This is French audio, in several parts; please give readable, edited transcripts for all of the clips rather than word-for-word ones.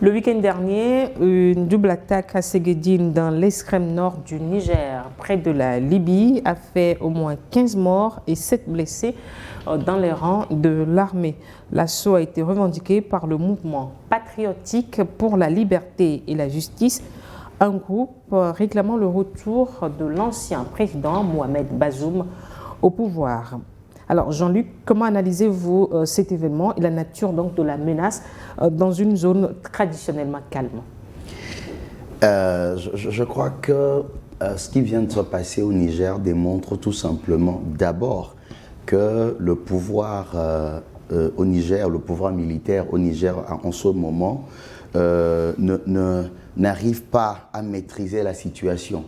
Le week-end dernier, une double attaque à Séguédine dans l'extrême nord du Niger, près de la Libye, a fait au moins 15 morts et 7 blessés dans les rangs de l'armée. L'assaut a été revendiqué par le mouvement patriotique pour la liberté et la justice, un groupe réclamant le retour de l'ancien président Mohamed Bazoum au pouvoir. Alors Jean-Luc, comment analysez-vous cet événement et la nature donc de la menace dans une zone traditionnellement calme? Je crois que ce qui vient de se passer au Niger démontre tout simplement d'abord que le pouvoir au Niger, le pouvoir militaire au Niger en ce moment n'arrive pas à maîtriser la situation.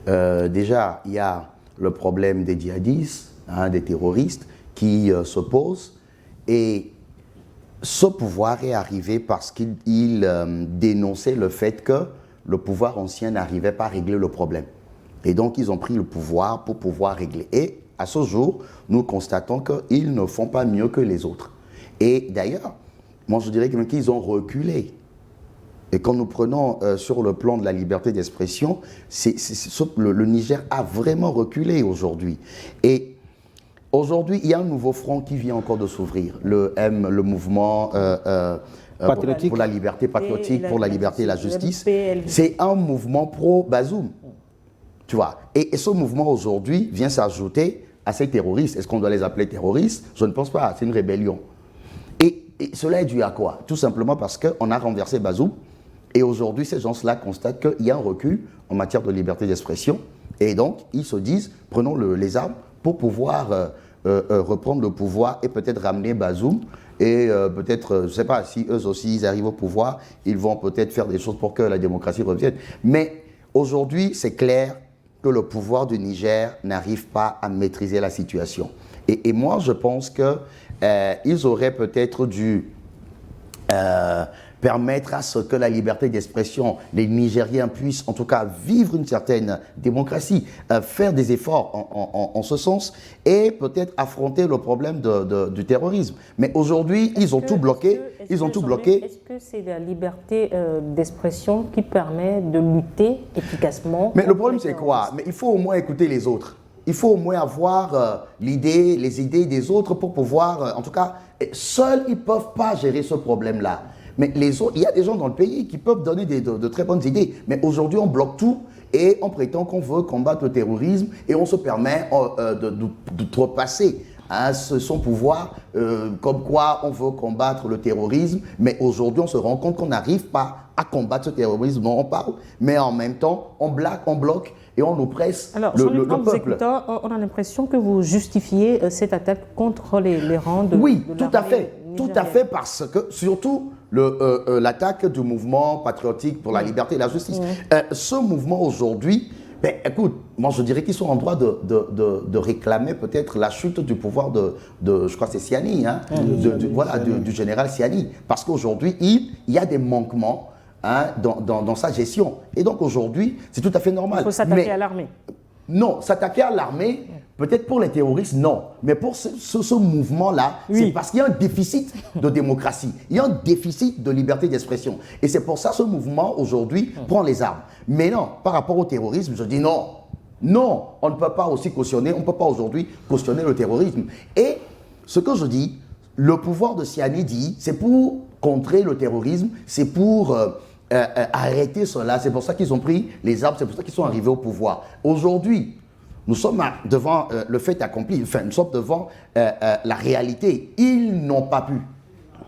Déjà, il y a le problème des djihadistes, des terroristes qui s'opposent, et ce pouvoir est arrivé parce qu'il dénonçait le fait que le pouvoir ancien n'arrivait pas à régler le problème. Et donc ils ont pris le pouvoir pour pouvoir régler. Et à ce jour, nous constatons qu'ils ne font pas mieux que les autres. Et d'ailleurs, moi je dirais qu'ils ont reculé. Et quand nous prenons sur le plan de la liberté d'expression, le Niger a vraiment reculé aujourd'hui. Et aujourd'hui, il y a un nouveau front qui vient encore de s'ouvrir, le mouvement pour la liberté patriotique, pour la liberté et la justice. C'est un mouvement pro-Bazoum, tu vois. Et ce mouvement aujourd'hui vient s'ajouter à ces terroristes. Est-ce qu'on doit les appeler terroristes? Je ne pense pas, c'est une rébellion. Et cela est dû à quoi? Tout simplement parce qu'on a renversé Bazoum. Et aujourd'hui, ces gens-là constatent qu'il y a un recul en matière de liberté d'expression. Et donc, ils se disent, prenons les armes pour pouvoir reprendre le pouvoir et peut-être ramener Bazoum. Et peut-être, je ne sais pas, si eux aussi ils arrivent au pouvoir, ils vont peut-être faire des choses pour que la démocratie revienne. Mais aujourd'hui, c'est clair que le pouvoir du Niger n'arrive pas à maîtriser la situation. Et moi, je pense qu'ils auraient peut-être dû permettre à ce que la liberté d'expression, les Nigériens puissent en tout cas vivre une certaine démocratie, faire des efforts en ce sens et peut-être affronter le problème du terrorisme. Mais aujourd'hui, ils ont tout bloqué. Est-ce que c'est la liberté d'expression qui permet de lutter efficacement? Mais le problème, c'est quoi? Mais il faut au moins écouter les autres. Il faut au moins avoir les idées des autres pour pouvoir, en tout cas, seuls, ils ne peuvent pas gérer ce problème-là. Mais les autres, il y a des gens dans le pays qui peuvent donner de très bonnes idées. Mais aujourd'hui, on bloque tout et on prétend qu'on veut combattre le terrorisme et on se permet de trepasser son pouvoir, comme quoi on veut combattre le terrorisme. Mais aujourd'hui, on se rend compte qu'on n'arrive pas à combattre ce terrorisme dont on parle. Mais en même temps, on bloque et on oppresse le peuple. En vous écoutant, on a l'impression que vous justifiez cette attaque contre les rangs de Oui, de tout à fait. Tout à fait, parce que surtout l'attaque du mouvement patriotique pour la liberté et la justice. Ce mouvement aujourd'hui, écoute, moi je dirais qu'ils sont en droit de réclamer peut-être la chute du pouvoir je crois que c'est Siani, du général Siani. Parce qu'aujourd'hui, il y a des manquements dans sa gestion. Et donc aujourd'hui, c'est tout à fait normal. Il faut s'attaquer à l'armée. Non, s'attaquer à l'armée, peut-être pour les terroristes, non. Mais pour ce mouvement-là, c'est parce qu'il y a un déficit de démocratie. Il y a un déficit de liberté d'expression. Et c'est pour ça que ce mouvement, aujourd'hui, prend les armes. Mais non, par rapport au terrorisme, je dis non. Non, on ne peut pas aussi cautionner, on ne peut pas aujourd'hui cautionner le terrorisme. Et ce que je dis, le pouvoir de Siani dit, c'est pour contrer le terrorisme, c'est pour arrêter cela. C'est pour ça qu'ils ont pris les armes, c'est pour ça qu'ils sont arrivés au pouvoir. Aujourd'hui, nous sommes devant le fait accompli, enfin, nous sommes devant la réalité. Ils n'ont pas pu.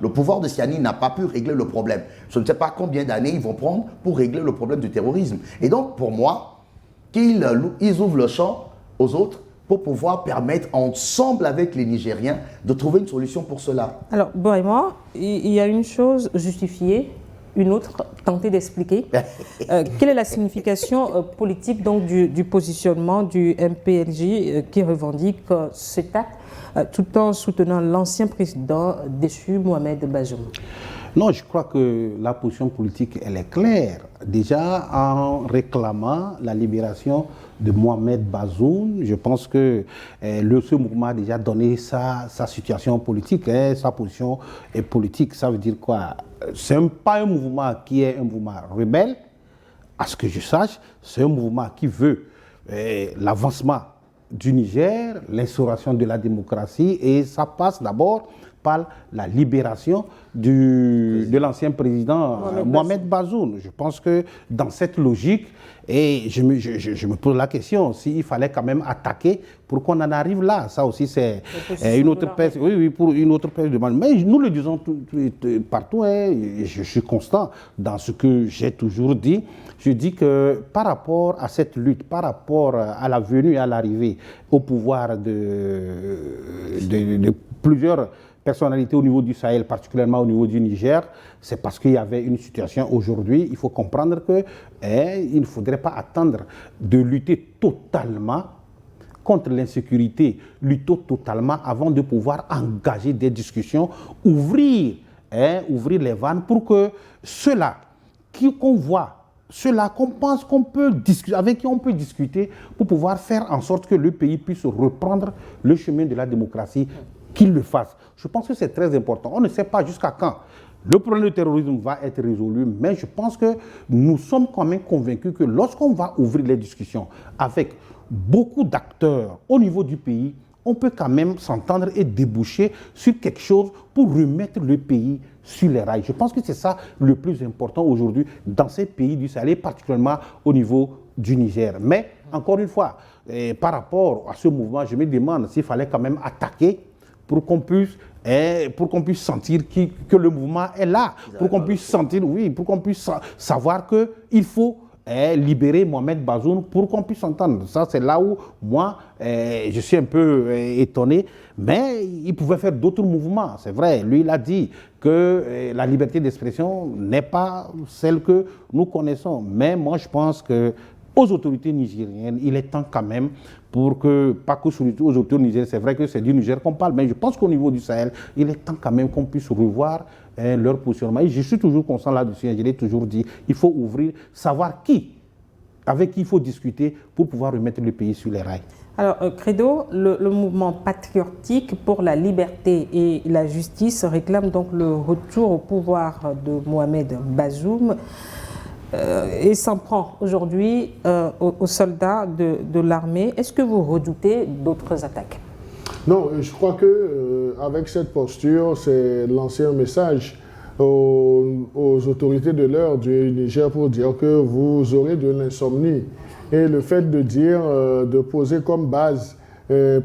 Le pouvoir de Siani n'a pas pu régler le problème. Je ne sais pas combien d'années ils vont prendre pour régler le problème du terrorisme. Et donc, pour moi, qu'ils ouvrent le champ aux autres pour pouvoir permettre ensemble avec les Nigériens de trouver une solution pour cela. Alors, moi, il y a une chose justifiée, une autre tenter d'expliquer. Quelle est la signification politique donc, du positionnement du MPLJ qui revendique cet acte tout en soutenant l'ancien président déchu Mohamed Bazoum? Non, je crois que la position politique, elle est claire. Déjà, en réclamant la libération de Mohamed Bazoum, je pense que ce mouvement a déjà donné sa situation politique, hein, sa position est politique. Ça veut dire quoi? Ce n'est pas un mouvement qui est un mouvement rebelle, à ce que je sache, c'est un mouvement qui veut l'avancement du Niger, l'instauration de la démocratie, et ça passe d'abord par la libération de l'ancien président Mohamed Bazoum. Je pense que dans cette logique, et je me pose la question, s'il fallait quand même attaquer pour qu'on en arrive là, ça aussi c'est une autre perte, oui, pour une autre perte de mal. Mais nous le disons partout, hein, je suis constant dans ce que j'ai toujours dit. Je dis que par rapport à cette lutte, par rapport à la venue et à l'arrivée au pouvoir de plusieurs personnalités au niveau du Sahel, particulièrement au niveau du Niger, c'est parce qu'il y avait une situation aujourd'hui. Il faut comprendre qu'il ne faudrait pas attendre de lutter totalement contre l'insécurité, lutter totalement avant de pouvoir engager des discussions, ouvrir les vannes pour que ceux-là qu'on voit, ceux-là qu'on pense qu'on peut discuter, avec qui on peut discuter pour pouvoir faire en sorte que le pays puisse reprendre le chemin de la démocratie, qu'ils le fassent. Je pense que c'est très important. On ne sait pas jusqu'à quand le problème du terrorisme va être résolu, mais je pense que nous sommes quand même convaincus que lorsqu'on va ouvrir les discussions avec beaucoup d'acteurs au niveau du pays, on peut quand même s'entendre et déboucher sur quelque chose pour remettre le pays sur les rails. Je pense que c'est ça le plus important aujourd'hui dans ces pays du Sahel, particulièrement au niveau du Niger. Mais, encore une fois, par rapport à ce mouvement, je me demande s'il fallait quand même attaquer pour qu'on puisse sentir que le mouvement est là, pour qu'on puisse sentir, oui, pour qu'on puisse savoir qu'il faut libérer Mohamed Bazoum pour qu'on puisse s'entendre. Ça, c'est là où moi, je suis un peu étonné, mais il pouvait faire d'autres mouvements, c'est vrai. Lui, il a dit que la liberté d'expression n'est pas celle que nous connaissons, mais moi, je pense que aux autorités nigériennes, il est temps quand même pour que, pas que aux autorités nigériennes, c'est vrai que c'est du Niger qu'on parle, mais je pense qu'au niveau du Sahel, il est temps quand même qu'on puisse revoir leur positionnement. Et je suis toujours constant là-dessus, je l'ai toujours dit, il faut ouvrir, savoir avec qui il faut discuter pour pouvoir remettre le pays sur les rails. Alors, Credo, le mouvement patriotique pour la liberté et la justice réclame donc le retour au pouvoir de Mohamed Bazoum. Et s'en prend aujourd'hui aux soldats de l'armée. Est-ce que vous redoutez d'autres attaques? Non, je crois que avec cette posture, c'est lancer un message aux autorités de l'heure du Niger pour dire que vous aurez de l'insomnie. Et le fait de dire, de poser comme base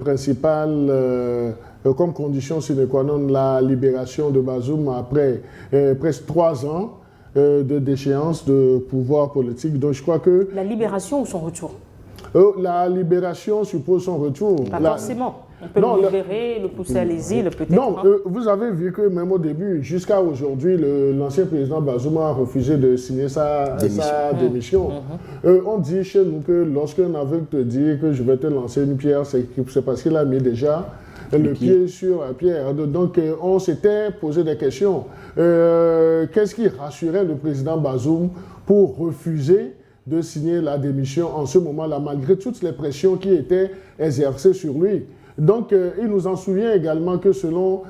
principale, comme condition sine qua non la libération de Bazoum après presque 3 ans, de déchéance de pouvoir politique. Donc je crois que... La libération ou son retour? La libération suppose son retour. Pas forcément. On peut le libérer, le pousser à l'exil, peut-être. Non, vous avez vu que même au début, jusqu'à aujourd'hui, l'ancien président Bazoum a refusé de signer sa démission. On dit chez nous que lorsqu'un aveugle te dit que je vais te lancer une pierre, c'est parce qu'il a mis déjà le pied sur la pierre. Donc, on s'était posé des questions. Qu'est-ce qui rassurait le président Bazoum pour refuser de signer la démission en ce moment-là, malgré toutes les pressions qui étaient exercées sur lui? Donc, il nous en souvient également que selon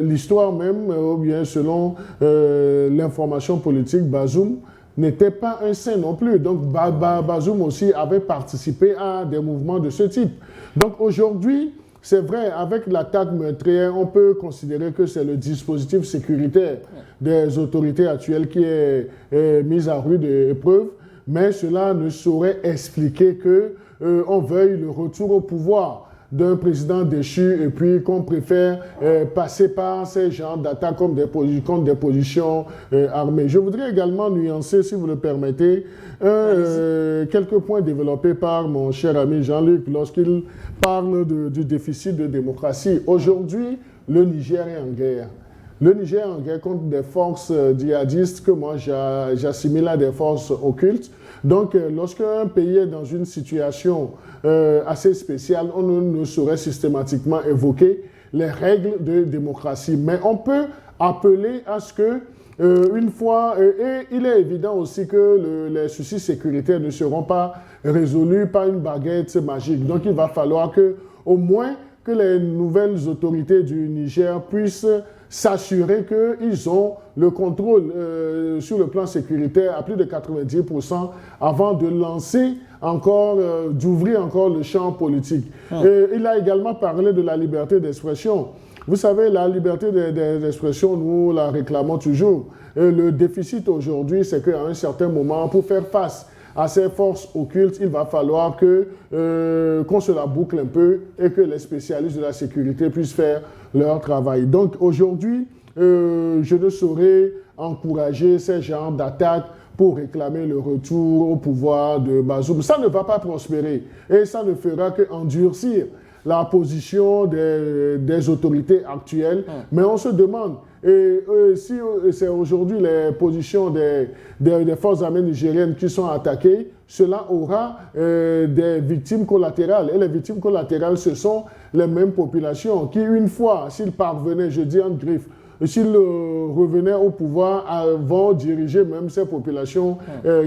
l'histoire même, ou bien selon l'information politique, Bazoum n'était pas un saint non plus. Donc, Bazoum aussi avait participé à des mouvements de ce type. Donc, aujourd'hui, c'est vrai, avec l'attaque meurtrière, on peut considérer que c'est le dispositif sécuritaire des autorités actuelles qui est mis à rude épreuve, mais cela ne saurait expliquer qu'on veuille le retour au pouvoir d'un président déchu et puis qu'on préfère passer par ces genres d'attaques contre des positions armées. Je voudrais également nuancer, si vous le permettez, quelques points développés par mon cher ami Jean-Luc lorsqu'il parle du déficit de démocratie. Aujourd'hui, le Niger est en guerre. Le Niger est en guerre contre des forces djihadistes que moi j'assimile à des forces occultes. Donc, lorsqu'un pays est dans une situation assez spéciale, on ne saurait systématiquement évoquer les règles de démocratie. Mais on peut appeler à ce que une fois, et il est évident aussi que les soucis sécuritaires ne seront pas résolus par une baguette magique. Donc il va falloir que, au moins, que les nouvelles autorités du Niger puissent s'assurer qu'ils ont le contrôle sur le plan sécuritaire à plus de 90% avant de lancer encore, d'ouvrir encore le champ politique. Il a également parlé de la liberté d'expression. Vous savez, la liberté d'expression, nous la réclamons toujours. Et le déficit aujourd'hui, c'est qu'à un certain moment, pour faire face à ces forces occultes, il va falloir qu'on se la boucle un peu et que les spécialistes de la sécurité puissent faire leur travail. Donc aujourd'hui, je ne saurais encourager ces genres d'attaques pour réclamer le retour au pouvoir de Bazoum. Ça ne va pas prospérer et ça ne fera qu'endurcir la position des autorités actuelles. Mais on se demande, si c'est aujourd'hui les positions des forces armées nigériennes qui sont attaquées, cela aura des victimes collatérales. Et les victimes collatérales, ce sont les mêmes populations qui, une fois, s'ils parvenaient, je dis en griffe, s'ils revenaient au pouvoir, vont diriger même ces populations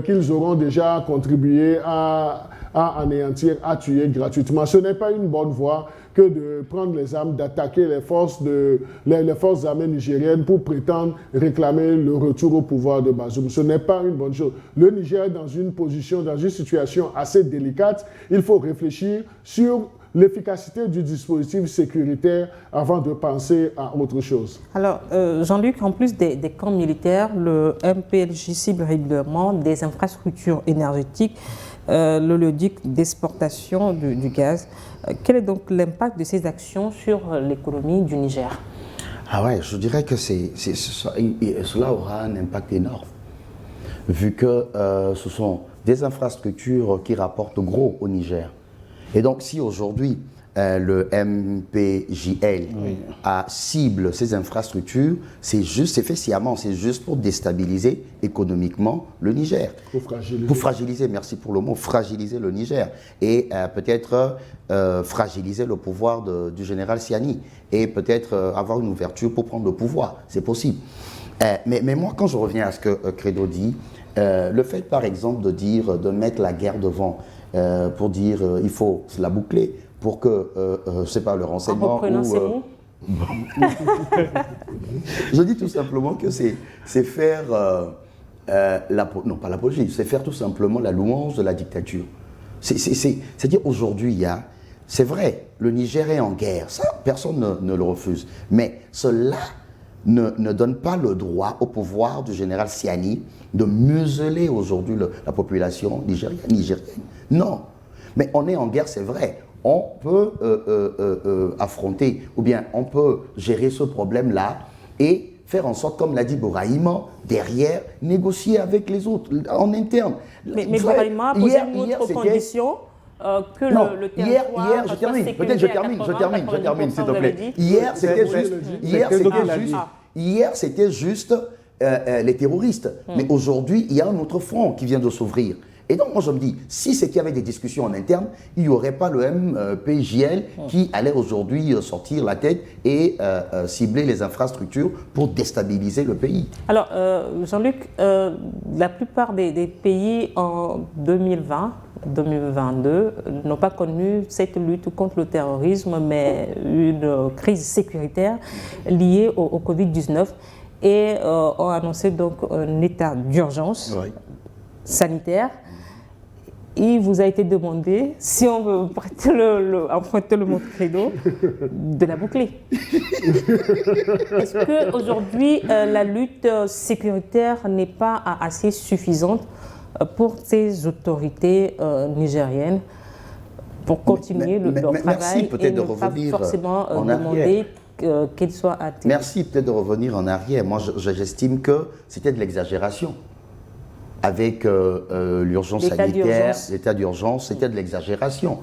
qu'ils auront déjà contribué à anéantir, à tuer gratuitement. Ce n'est pas une bonne voie que de prendre les armes, d'attaquer les forces armées nigériennes pour prétendre réclamer le retour au pouvoir de Bazoum. Ce n'est pas une bonne chose. Le Niger est dans une situation assez délicate. Il faut réfléchir sur l'efficacité du dispositif sécuritaire avant de penser à autre chose. Alors, Jean-Luc, en plus des camps militaires, le MPLJ cible régulièrement des infrastructures énergétiques, le levier d'exportation du gaz. Quel est donc l'impact de ces actions sur l'économie du Niger? Ah ouais, je dirais que cela aura un impact énorme, vu que ce sont des infrastructures qui rapportent gros au Niger. Et donc, si aujourd'hui, le MPJL cible ces infrastructures, c'est fait sciemment, c'est juste pour déstabiliser économiquement le Niger. Pour fragiliser, merci pour le mot, fragiliser le Niger. Et peut-être fragiliser le pouvoir du général Siani. Et peut-être avoir une ouverture pour prendre le pouvoir. C'est possible. Mais moi, quand je reviens à ce que Credo dit, le fait, par exemple, de mettre la guerre devant, pour dire il faut se la boucler pour que, je ne sais pas, le renseignement... En reprenant ces mots Je dis tout simplement que c'est faire, non pas l'apologie, c'est faire tout simplement la louange de la dictature. C'est-à-dire aujourd'hui, c'est vrai, le Niger est en guerre, ça personne ne le refuse, mais cela ne donne pas le droit au pouvoir du général Siani de museler aujourd'hui la population nigérienne. Non, mais on est en guerre, c'est vrai. On peut affronter, ou bien on peut gérer ce problème-là et faire en sorte, comme l'a dit Bourahima, derrière, négocier avec les autres, en interne. Mais Bourahima a posé une autre condition que non, le territoire... Hier, je termine, peut-être je termine, s'il te plaît. Hier, c'était juste les terroristes. Mais aujourd'hui, il y a un autre front qui vient de s'ouvrir. Et donc, moi, je me dis, si c'est qu'il y avait des discussions en interne, il n'y aurait pas le MPJL qui allait aujourd'hui sortir la tête et cibler les infrastructures pour déstabiliser le pays. Alors, Jean-Luc, la plupart des pays en 2020-2022 n'ont pas connu cette lutte contre le terrorisme, mais une crise sécuritaire liée au Covid-19 et ont annoncé donc un état d'urgence sanitaire. Il vous a été demandé, si on veut emprunter le mot credo, de la boucler. Est-ce qu'aujourd'hui, la lutte sécuritaire n'est pas assez suffisante pour ces autorités nigériennes pour continuer leur travail et ne pas forcément demander qu'elles soient atteignées? Merci peut-être de revenir en arrière. Moi, j'estime que c'était de l'exagération. Avec l'urgence sanitaire, l'état d'urgence, c'était de l'exagération.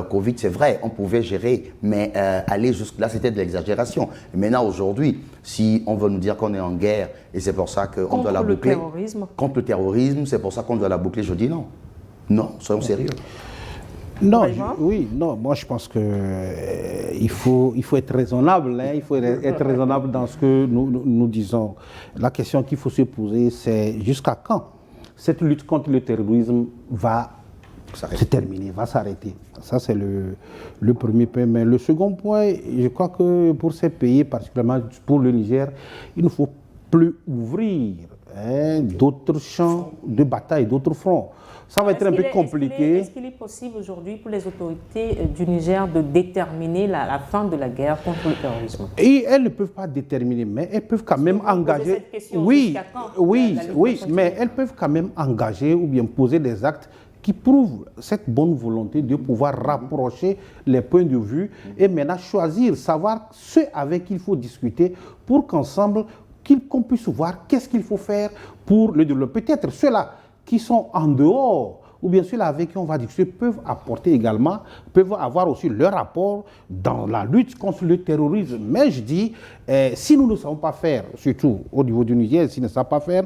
Covid, c'est vrai, on pouvait gérer, mais aller jusque-là, c'était de l'exagération. Maintenant, aujourd'hui, si on veut nous dire qu'on est en guerre, et c'est pour ça qu'on doit la boucler... Contre le terrorisme, c'est pour ça qu'on doit la boucler, je dis non. Non, soyons sérieux. Non, oui, non, moi je pense que il faut être raisonnable, hein, il faut être raisonnable dans ce que nous disons. La question qu'il faut se poser, c'est jusqu'à quand cette lutte contre le terrorisme va se terminer, va s'arrêter. Ça, c'est le premier point. Mais le second point, je crois que pour ces pays, particulièrement pour le Niger, il ne faut plus ouvrir d'autres champs de bataille, d'autres fronts. Ça va être un peu compliqué. Est-ce qu'il est possible aujourd'hui pour les autorités du Niger de déterminer la fin de la guerre contre le terrorisme? Et elles ne peuvent pas déterminer, mais elles peuvent quand même engager. Cette question, oui, oui, mais elles peuvent quand même engager ou bien poser des actes qui prouvent cette bonne volonté de pouvoir rapprocher les points de vue et maintenant choisir, savoir ce avec qui il faut discuter pour qu'ensemble, qu'on puisse voir qu'est-ce qu'il faut faire pour le développer. Peut-être ceux-là qui sont en dehors, ou bien ceux-là avec qui on va discuter, peuvent apporter également, peuvent avoir aussi leur apport dans la lutte contre le terrorisme. Mais je dis, si nous ne savons pas faire, surtout au niveau du Niger, si nous ne savons pas faire,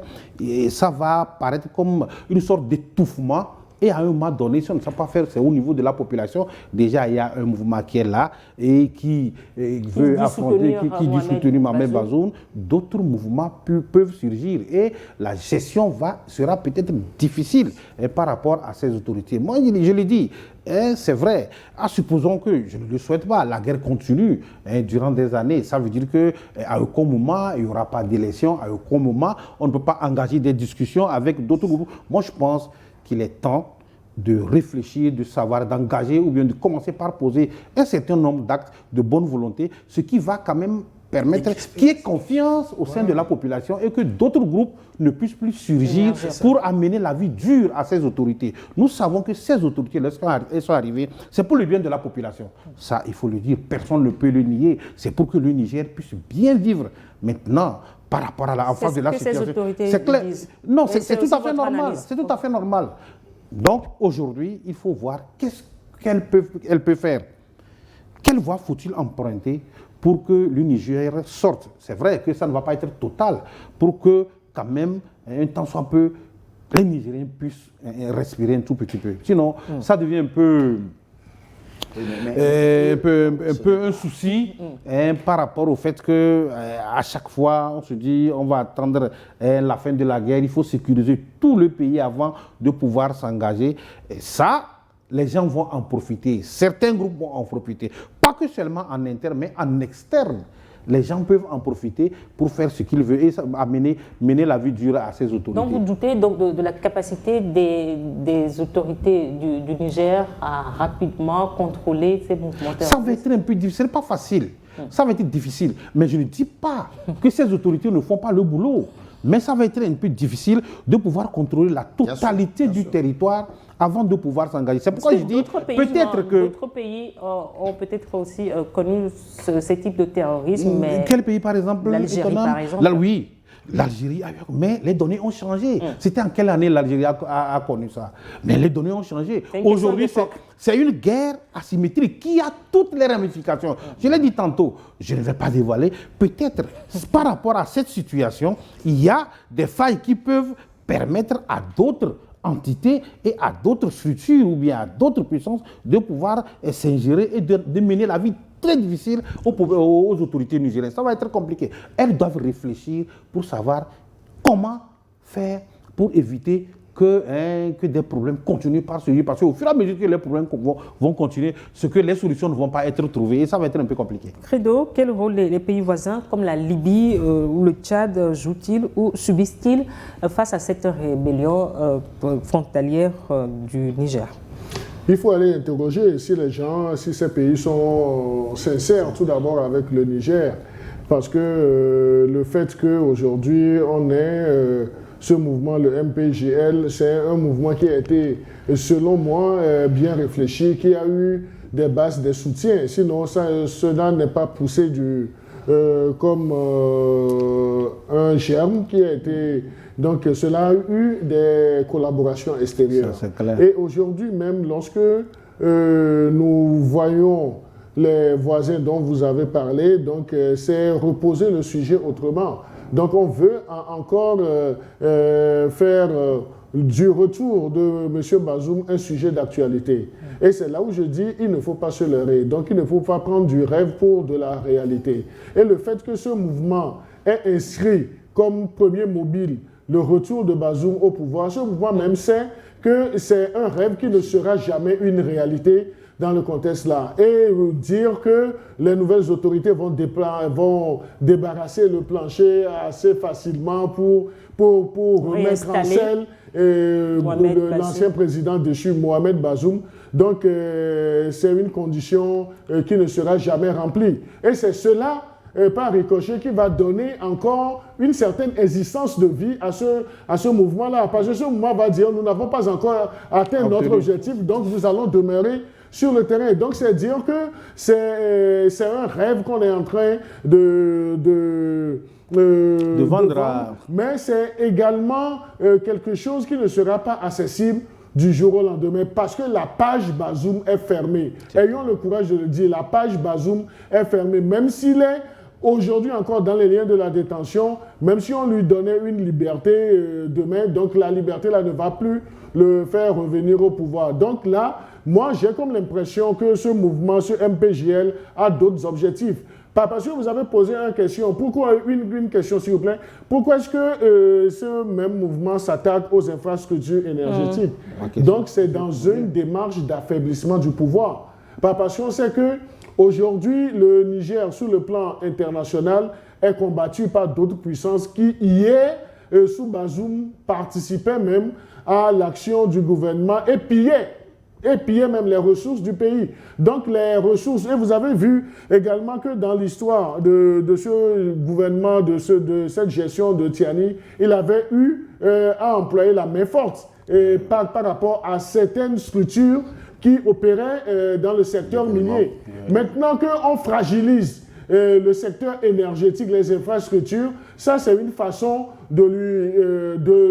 ça va paraître comme une sorte d'étouffement. Et à un moment donné, si on ne sait pas faire, c'est au niveau de la population. Déjà, il y a un mouvement qui est là et qui veut affronter, qui dit soutenir Mohamed Bazoum. D'autres mouvements peuvent surgir et la gestion sera peut-être difficile par rapport à ces autorités. Moi, je le dis, c'est vrai. Supposons que, je ne le souhaite pas, la guerre continue durant des années. Ça veut dire qu'à aucun moment, il n'y aura pas d'élection. À aucun moment, on ne peut pas engager des discussions avec d'autres groupes. Moi, je pense qu'il est temps de réfléchir, de savoir, d'engager ou bien de commencer par poser un certain nombre d'actes de bonne volonté, ce qui va quand même permettre qu'il y ait confiance au sein de la population et que d'autres groupes ne puissent plus surgir pour amener la vie dure à ces autorités. Nous savons que ces autorités, lorsqu'elles sont arrivées, c'est pour le bien de la population. Ça, il faut le dire, personne ne peut le nier. C'est pour que le Niger puisse bien vivre. Maintenant, par rapport à la face de la situation. C'est clair. Non, c'est tout à fait normal. C'est tout à fait normal. Donc aujourd'hui, il faut voir qu'est-ce qu'elle peut faire. Quelle voie faut-il emprunter pour que le Niger sorte? C'est vrai que ça ne va pas être total, pour que quand même un temps soit peu, les Nigériens puissent respirer un tout petit peu. Sinon, ça devient un peu un souci par rapport au fait que à chaque fois on se dit on va attendre la fin de la guerre, il faut sécuriser tout le pays avant de pouvoir s'engager. Et ça, les gens vont en profiter, certains groupes vont en profiter, pas que seulement en interne mais en externe. Les gens peuvent en profiter pour faire ce qu'ils veulent et mener la vie dure à ces autorités. Donc vous doutez donc de la capacité des autorités du Niger à rapidement contrôler ces mouvements terroristes? Ça va être un peu difficile, ce n'est pas facile. Ça va être difficile, mais je ne dis pas que ces autorités ne font pas le boulot. Mais ça va être un peu difficile de pouvoir contrôler la totalité du territoire avant de pouvoir s'engager. C'est pourquoi je dis peut-être que... D'autres pays ont peut-être aussi connu ce type de terrorisme. Mais quel pays par exemple? L'Algérie par exemple. Oui, l'Algérie, mais les données ont changé. C'était en quelle année l'Algérie a connu ça? Mais les données ont changé. Aujourd'hui, c'est une guerre asymétrique qui a toutes les ramifications. Je l'ai dit tantôt, je ne vais pas dévoiler. Peut-être par rapport à cette situation, il y a des failles qui peuvent permettre à d'autres entités et à d'autres structures ou bien à d'autres puissances de pouvoir s'ingérer et de mener la vie très difficile aux autorités nigériennes. Ça va être compliqué. Elles doivent réfléchir pour savoir comment faire pour éviter que des problèmes continuent par surgir. Parce qu'au fur et à mesure que les problèmes vont continuer, les solutions ne vont pas être trouvées et ça va être un peu compliqué. Credo, quel rôle les pays voisins comme la Libye ou le Tchad jouent-ils ou subissent-ils face à cette rébellion frontalière du Niger? Il faut aller interroger si ces pays sont sincères tout d'abord avec le Niger. Parce que le fait qu'aujourd'hui on ait ce mouvement, le MPGL, c'est un mouvement qui a été, selon moi, bien réfléchi, qui a eu des bases, des soutiens. Sinon, cela n'est pas poussé comme un germe qui a été... Donc, cela a eu des collaborations extérieures. Ça, c'est clair. Et aujourd'hui même, lorsque nous voyons les voisins dont vous avez parlé, donc c'est reposer le sujet autrement. Donc on veut encore faire du retour de M. Bazoum un sujet d'actualité. Et c'est là où je dis il ne faut pas se leurrer. Donc il ne faut pas prendre du rêve pour de la réalité. Et le fait que ce mouvement est inscrit comme premier mobile le retour de Bazoum au pouvoir, ce mouvement même sait que c'est un rêve qui ne sera jamais une réalité dans le contexte là. Et dire que les nouvelles autorités vont débarrasser le plancher assez facilement pour remettre en selle l'ancien président déchu, Mohamed Bazoum. Donc, c'est une condition qui ne sera jamais remplie. Et c'est cela, par ricochet, qui va donner encore une certaine existence de vie à ce mouvement-là. Parce que ce mouvement va dire, nous n'avons pas encore atteint notre objectif, donc nous allons demeurer sur le terrain. Donc, c'est dire que c'est un rêve qu'on est en train de vendre, mais c'est également quelque chose qui ne sera pas accessible du jour au lendemain parce que la page Bazoum est fermée. Ayons le courage de le dire, la page Bazoum est fermée, même s'il est aujourd'hui encore dans les liens de la détention, même si on lui donnait une liberté demain, donc la liberté là ne va plus le faire revenir au pouvoir. Donc là, moi j'ai comme l'impression que ce mouvement, ce MPJL a d'autres objectifs. Parce que vous avez posé une question. Pourquoi, une question s'il vous plaît, pourquoi est-ce que ce même mouvement s'attaque aux infrastructures énergétiques? Donc c'est dans une démarche d'affaiblissement du pouvoir. Parce qu'on sait qu'aujourd'hui, le Niger, sur le plan international, est combattu par d'autres puissances qui, hier, sous Bazoum, participaient même à l'action du gouvernement et pillaient même les ressources du pays. Donc les ressources, et vous avez vu également que dans l'histoire de ce gouvernement, de cette gestion de Tiani, il avait eu à employer la main forte par rapport à certaines structures qui opéraient dans le secteur minier. Maintenant qu'on fragilise le secteur énergétique, les infrastructures, ça c'est une façon de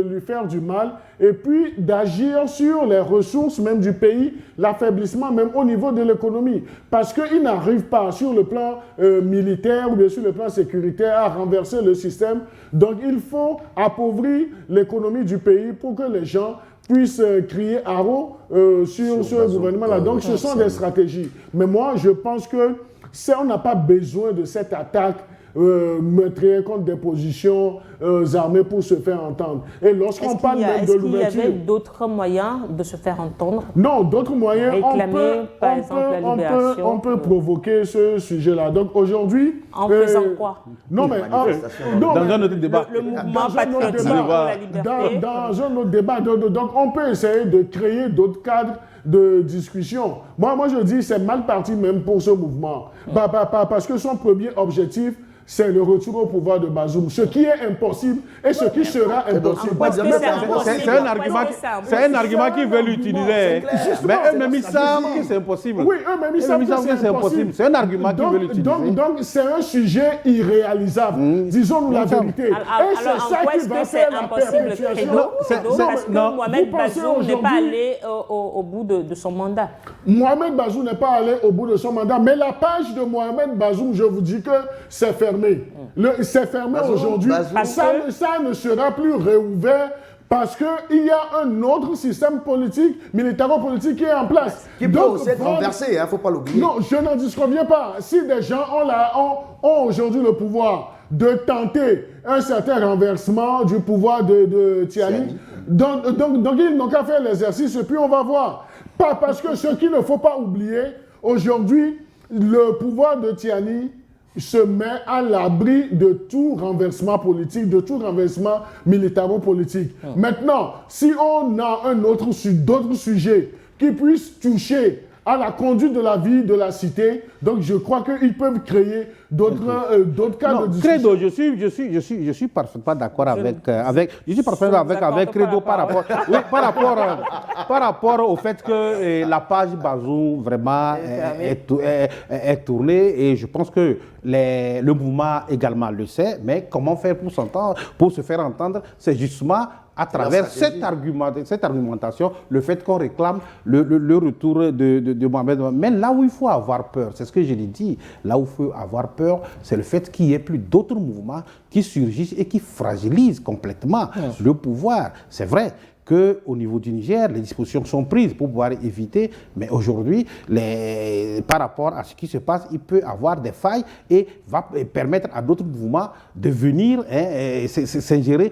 lui faire du mal et puis d'agir sur les ressources même du pays, l'affaiblissement même au niveau de l'économie. Parce qu'il n'arrive pas sur le plan militaire ou bien sur le plan sécuritaire à renverser le système. Donc il faut appauvrir l'économie du pays pour que les gens puissent crier haro sur ce gouvernement-là. Donc ce sont des stratégies. Mais moi je pense que on n'a pas besoin de cette attaque meurtrière contre des positions armées pour se faire entendre. Et lorsqu'on parle même de l'ouverture... Est-ce qu'il y avait d'autres moyens de se faire entendre? Non, d'autres moyens, on peut provoquer ce sujet-là. Donc aujourd'hui... En faisant quoi? Non, mais... dans un autre débat. Le mouvement patriotique pour la liberté. Dans un autre débat. Donc on peut essayer de créer d'autres cadres de discussion. Moi je dis c'est mal parti même pour ce mouvement. Parce que son premier objectif, c'est le retour au pouvoir de Bazoum. Ce qui est impossible et ce qui sera impossible. C'est un argument qu'ils veulent utiliser. Mais eux-mêmes, ils savent que c'est impossible. Oui, eux-mêmes, ils savent que c'est impossible. C'est un argument qu'ils veulent utiliser. Donc, c'est un sujet irréalisable. Disons-nous la vérité. Et c'est ça qui va faire la perpétuation. Parce que Mohamed Bazoum n'est pas allé au bout de son mandat. Mohamed Bazoum n'est pas allé au bout de son mandat. Mais la page de Mohamed Bazoum, je vous dis que c'est fermé. C'est fermé aujourd'hui. Ça ne sera plus réouvert parce qu'il y a un autre système politique, militaro-politique qui est en place. Qui peut aussi être renversé, il ne faut pas l'oublier. Non, je n'en disconviens pas. Si des gens ont aujourd'hui le pouvoir de tenter un certain renversement du pouvoir de Tiani, donc ils n'ont qu'à faire l'exercice et puis on va voir. Pas parce que ce qu'il ne faut pas oublier, aujourd'hui, le pouvoir de Tiani se met à l'abri de tout renversement politique, de tout renversement militaro-politique. Maintenant, si on a d'autres sujets qui puissent toucher à la conduite de la vie de la cité, donc je crois qu'ils peuvent créer d'autres cas de discussion. Credo, je suis parfaitement d'accord avec Credo par rapport au fait que la page Bazoum vraiment est tournée et je pense que le mouvement également le sait, mais comment faire pour se faire entendre, c'est justement à travers cette argumentation, le fait qu'on réclame le retour de Mohamed. Mais là où il faut avoir peur, c'est ce que je l'ai dit, là où il faut avoir peur, c'est le fait qu'il n'y ait plus d'autres mouvements qui surgissent et qui fragilisent complètement le pouvoir. C'est vrai qu'au niveau du Niger, les dispositions sont prises pour pouvoir éviter, mais aujourd'hui, par rapport à ce qui se passe, il peut avoir des failles et va permettre à d'autres mouvements de venir s'ingérer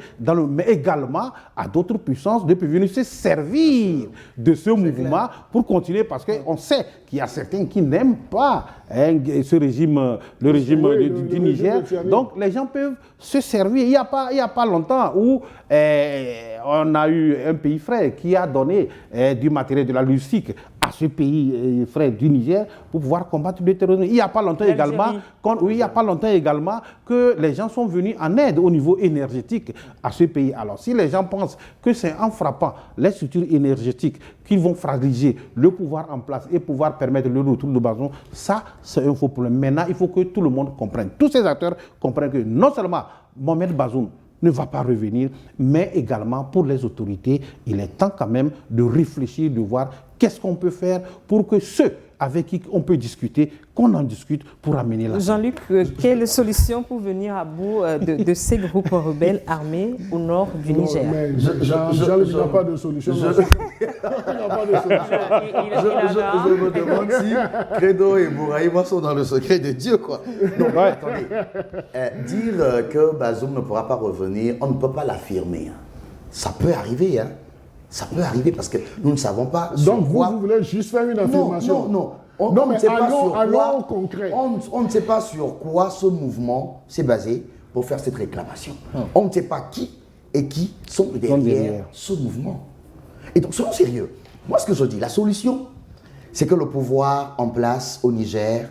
mais également à d'autres puissances de venir se servir de ce mouvement pour continuer, parce qu'on sait qu'il y a certains qui n'aiment pas ce régime, le régime du Niger. Donc les gens peuvent se servir. Il n'y a pas longtemps où on a eu un pays frère qui a donné du matériel, de la logistique à ce pays frère du Niger pour pouvoir combattre le terrorisme. Il n'y a pas longtemps également que les gens sont venus en aide au niveau énergétique à ce pays. Alors si les gens pensent que c'est en frappant les structures énergétiques qu'ils vont fragiliser le pouvoir en place et pouvoir permettre le retour de Bazoum, ça c'est un faux problème. Maintenant, il faut que tout le monde comprenne, tous ces acteurs comprennent que non seulement Mohamed Bazoum ne va pas revenir, mais également pour les autorités, il est temps quand même de réfléchir, de voir qu'est-ce qu'on peut faire pour que ceux avec qui on peut discuter, qu'on en discute pour amener la... Jean-Luc, quelle solution pour venir à bout de ces groupes rebelles armés au nord du Niger? Jean-Luc n'a pas de solution. Il n'a pas de solution. Je me demande si Credo et Bouraïma sont dans le secret de Dieu, quoi. Non, attendez. Dire que Bazoum ne pourra pas revenir, on ne peut pas l'affirmer. Ça peut arriver, hein. Ça peut arriver parce que nous ne savons pas sur donc quoi... vous voulez juste faire une affirmation? Non. On ne sait pas sur quoi, concret. On ne sait pas sur quoi ce mouvement s'est basé pour faire cette réclamation. On ne sait pas qui et qui sont derrière ce mouvement. Et donc, soyons sérieux. Moi, ce que je dis, la solution, c'est que le pouvoir en place au Niger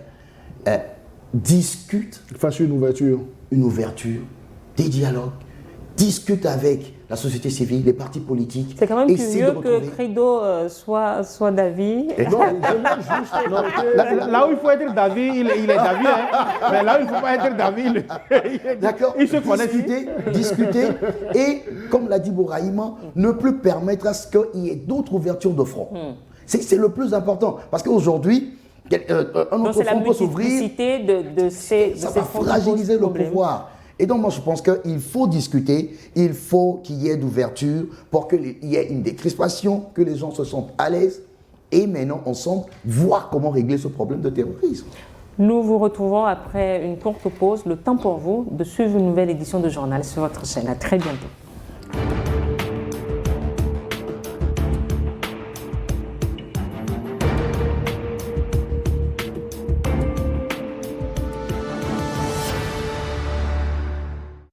discute... Fasse une ouverture. Une ouverture, des dialogues, discute avec la société civile, les partis politiques. C'est quand même curieux que Credo soit d'avis. Là où il faut être d'avis, il est d'avis. Hein. Mais là où il ne faut pas être d'avis, d'accord. Il se connaît. Discuter et, comme l'a dit Bouraïma, ne plus permettre à ce qu'il y ait d'autres ouvertures de front. C'est le plus important. Parce qu'aujourd'hui, un autre front peut s'ouvrir. Ça va fragiliser le pouvoir. Et donc, moi, je pense qu'il faut discuter, il faut qu'il y ait d'ouverture pour qu'il y ait une décrispation, que les gens se sentent à l'aise et maintenant, ensemble, voir comment régler ce problème de terrorisme. Nous vous retrouvons après une courte pause. Le temps pour vous de suivre une nouvelle édition de Journal sur votre chaîne. À très bientôt.